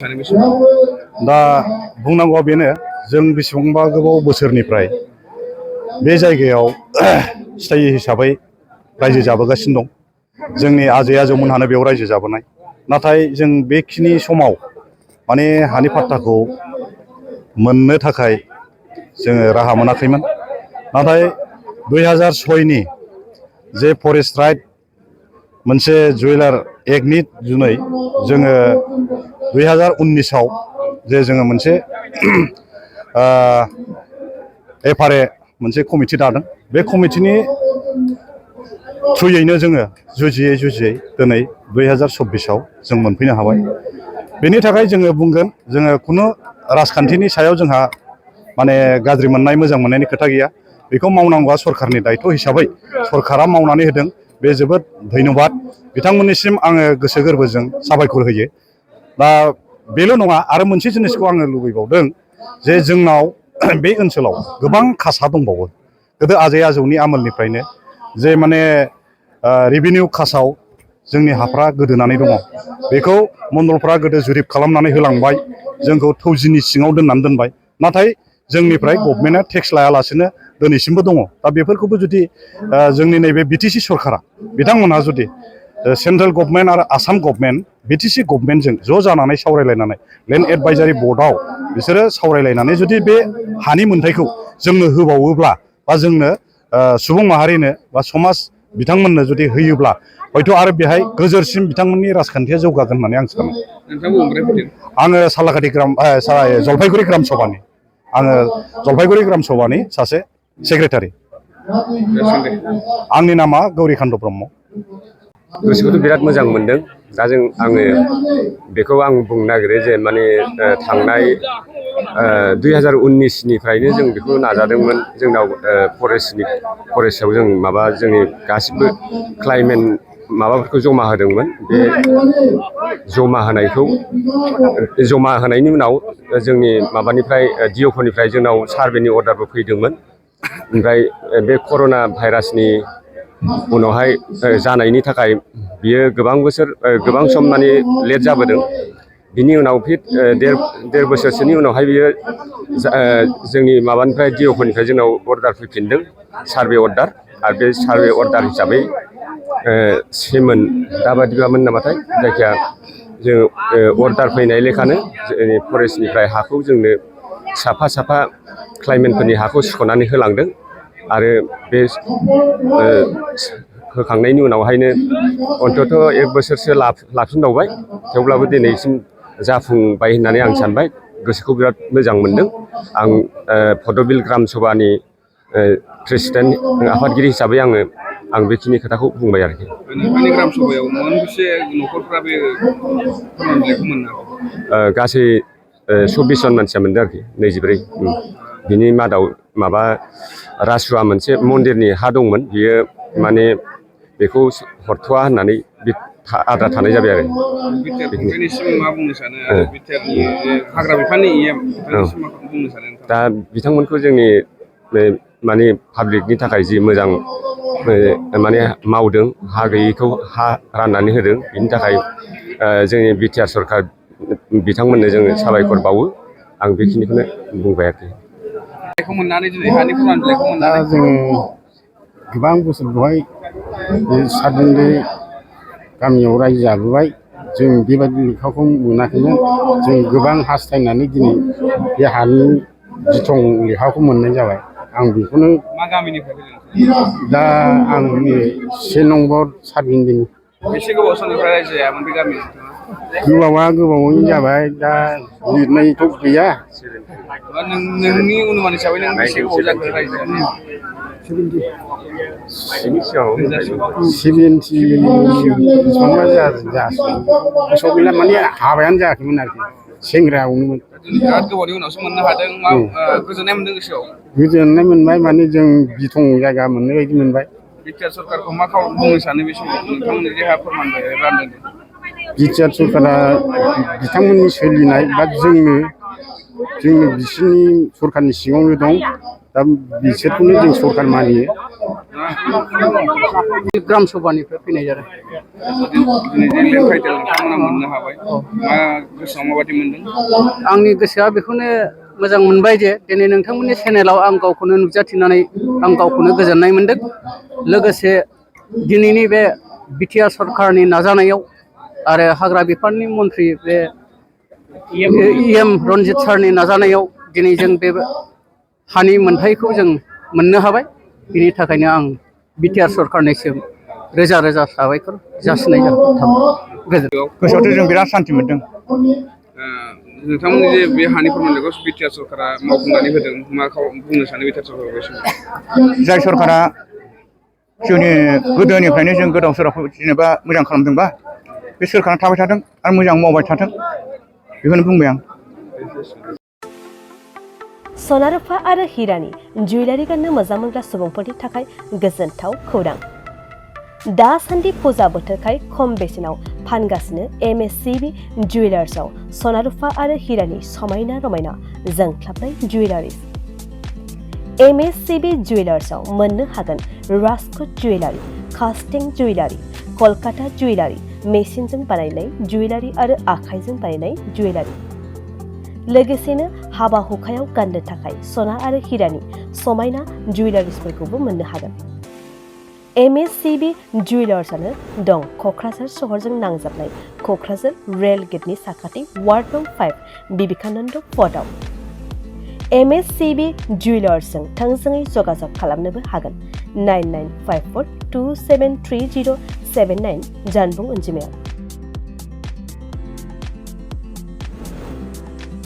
दा बुंनांगौआ बेनो जों बेसेबांबा गोबाव बोसोरनिफ्राय बे जायगायाव स्थायि हिसाबै रायजो जाबोगासिनो दं। जोंनि आजै आजौमोनहानो बेयाव रायजो जाबोनाय। नाथाय जों बेखिनि समाव माने हानि पाट्टाखौ मोननो थाखाय जोङो राहा मोनाखैमोन। नाथाय 2006नि जे फरेस्ट राइट मोनसे जुवेलार एक्टनि जुनै जोङो 2019आव जे जोङो मोनसे FRA मोनसे कमिटि दादों। बे कमिटिनि थ्रुयैनो जोङो जुजियै दिनै 2024आव जों मोनफैनो हाबाय। बेनि थाखाय जोङो बुंगोन जोङो खुनु राजखान्थिनि सायाव जोंहा माने गाज्रि मोननाय मोजां मोननायनि खोथा गैया। बेखौ मावनांगौआ सरखारनि दायथ' हिसाबै सरखारा मावनानै होदों। बे जोबोद धन्यबाद। बिथांमोननिसिम आङो गोसो गोरबोजों साबायखर होयो। दा बेल' नङा, आरो मोनसे जिनिसखौ आङो लुबैबावदों जे जोंनाव बे ओनसोलाव गोबां खासा दंबावो। गोदो आजै आजौनि आमोलनिफ्रायनो जे माने रेभिनिउ खासाव जोंनि हाफ्रा गोदोनानै दङ। बेखौ मन्दलफ्रा गोदो जुरिप खालामनानै होलांबाय, जोंखौ थौजिनि सिङाव दोनबाय। नाथाय जोंनिफ्राय गभर्नमेन्टआ टेक्स लायालासेनो दिनैसिमबो दङ। दा बेफोरखौबो जुदि जोंनि नैबे BTC सरकारा बिथांमोनहा जुदि सेन्ट्रेल गभर्नमेन्ट आरो आसाम गभर्नमेन्ट BTC गभर्नमेन्टजों ज' जानानै सावरायलायनानै लेन्ड एडभाइजारि बर्डआव बिसोरो सावरायलायनानै जुदि बे हानि मोन्थायखौ जोंनो होबावोब्ला बा जोंनो सुबुं माहारिनो बा समाज बिथांमोननो जुदि होयोब्ला हयथ' आरो बेहाय गोजोरसिम बिथांमोननि राजखान्थिया जौगागोन होननानै आं सानो। आङो सालाकाथि जलपाइगुरि ग्राम सभानि जलपाइगुरि ग्राम सभानि सासे सेक्रेटारि। आंनि नामा गौरिकान्त ब्रह्म। गोसोखौथ' बिराद मोजां मोनदों। दा आङो बेखौ आं बुंनो नागिरो जे माने थांनाय 2019निफ्रायनो जों बेखौ नाजादोंमोन। जोंनाव फरेस्टआव जों जोंनि गासिबो क्लाइमेट माबाफोरखौ जमा होदोंमोन। बे जमा होनायनि उनाव जोंनि माबानिफ्राय DOफोरनिफ्राय जोंनाव सार्भेनि अर्डारबो फैदोंमोन। ओमफ्राय बे कर'ना भाइरासनि उनावहाय जानायनि थाखाय बियो गोबां सम माने लेट जाबोदों। बिनि उनाव फिर देर बोसोरसोनि उनावहाय बियो जोंनि माबानिफ्राय DOफोरनिफ्राय जोंनाव अर्डार फैफिनदों, सार्भे अर्डार। आरो बे सार्भे अर्डार हिसाबै सेमोन दाबादिबामोन नामाथाय, जायखिया जों अर्डार फैनाय लेखानो जोंनि फरेस्टनिफ्राय हाखौ जोंनो साफा क्लाइमेटफोरनि हाखौ सुख'नानै होलांदों। आरो बे होखांनायनि उनावहायनो अन्तत' 1 बोसोरसो लाफिनबावबाय। थेवब्लाबो दिनैसिम जाफुंबाय होननानै आं सानबाय। गोसोखौ बिराद मोजां मोनदों। आं पदबिल ग्राम सभानि प्रेसिडेन्ट आफादगिरि हिसाबै आं बेखिनि खोथाखौ बुंबाय आरोखि। नोंथांनि ग्राम सभायाव मोनबेसे न'खरफ्रा बे फोरमान बिलाइखौ मोननो हागौ? गासै 24 जन मानसिया मोनदों आरोखि, 24। बिनि मादाव रासुवा मोनसे मन्दिरनि हा दंमोन, बियो माने बेखौ हरथ'वा होननानै आद्रा थानाय जाबाय आरो। बिटिआरनिसिम मा बुंनो सानो? आरो बिटिआरनि हाग्रा बिफाननि बिथांनिसिम मा बुंनो सानो नोंथाङा? दा बिथांमोनखौ जोंनि माने पाब्लिकनि थाखाय जि मोजां माने मावदों, हा गैयैखौ हा राननानै होदों, बिनि थाखाय जोंनि बिटिआर सरकार बिथांमोननो जोङो साबायखर बावो। आं बेखिनिखौनो बुंबाय आरोखि। दा जों गोबां बोसोर बेवहाय सातदिननि गामियाव रायजो जाबोबाय। जों बेबायदि लेखाखौ मोनाखैमोन। जों गोबां हास्थायनानै दिनै बे हानि बिथं लेखाखौ मोननाय जाबाय। आं बेखौनो दा आं 1 नम्बर सातबिन्दोनि। बेसे गोबाव समनिफ्राय रायजो जायामोन बे गामियाव? गोबावैनो जाबाय। दा लिरनायथ' गैया। नोंनि अनुमान हिसाबै नों बेसे गोबाव जाखो रायजो जानाया? 70 बेसेबांबा जासिगोन गोसोआव गैला। माने हाबायानो जायाखैमोन आरोखि, सेंग्रायावनोमोन। बिराद गोबावनि उनावसो मोननो हादों। गोजोननाय मोनदों गोसोआव? गोजोननाय मोनबाय। माने जों बिथं जायगा मोननाय बायदि मोनबाय। बिटिआर सरकारखौ मा बुंनो सानो बे समाव नोंथांमोननि जे हा फोरमान रानदों? बिटिआर सरकारा बिथांमोननि सोलिनाय बा जोंनो जों बिसोरनि सरखारनि सिङावनो दं दा बिसोरखौनो जों सरखार मानियो ग्राम सभानिफ्राय फैनाय जादों दिनै जे लेन्ड टाइटेल नोंथांमोना मोननो हाबाय मा गोसोआव माबायदि मोनदों? आंनि गोसोआ बेखौनो मोजां मोनबाय जे दिनै नोंथांमोननि चेनेलाव आं गावखौनो नुजाथिनानै आं गावखौनो गोजोननाय मोनदों लोगोसे दिनैनि बे बिटिआर सरकारनि नाजानायाव आरो हाग्रा बिफाननि मन्थ्रि बे इएम रनजित सारनि नाजानायाव दिनै जों बे हानि मोनथायखौ जों मोननो हाबाय बिनि थाखायनो आं बिटिआर सरकारनिसिम रोजा रोजा साबायखर जासिनाय थाबाय गोसोआवथ' जों बिराद सान्थि मोनदों नोंथांमोननि जे बे हानि फोरमानलाइखौ बिटिआर सरकारा मावफुंनानै होदों मा बुंनो सानो बिटिआर सरकारखौ? जाय सरकारा जोंनि गोदोनिफ्रायनो जों गोदाव सोरावखौ जेनेबा मोजां खालामदोंबा बे सोरखारा थाबाय थाथों आरो मोजां मावबाय थाथों बेखौनो बुंबाय आं सना रुफा आरो हिरानि जुवेलारि गाननो मोजां मोनग्रा सुबुंफोरनि थाखाय गोजोनथाव खौरां दासान्दि फुजा बोथोरखाय खम बेसेनाव फानगासिनो एमएससिबि जुवेलार्सआव सना रुफा आरो हिरानि समायना रमायना जोंख्लाबनाय जुवेलारिस एमएससिबि जुवेलार्सआव मोननो हागोन राजकोट जुवेलारि कास्टिं जुवेलारि कलकाता जुवेलारि मेसिनजों बानायनाय जुवेलारि आरो आखाइजों बानायनाय जुवेलारि लोगोसेनो हाबा हुखायाव गाननो थाखाय सना आरो हिरानि समायना जुवेलारिसफोरखौबो मोननो हागोन एमएससिबि जुवेलार्सआनो दं क'क्राझार सहरजों नांजाबनाय क'क्राझार रेल गेटनि साखाथि वार्ड नं 5 बिबेकानन्द पथआव एमएससिबि जुवेलार्सजों थोंजोङै जगाजग खालामनोबो हागोन 9954273079 जानबुं अनजिमायाव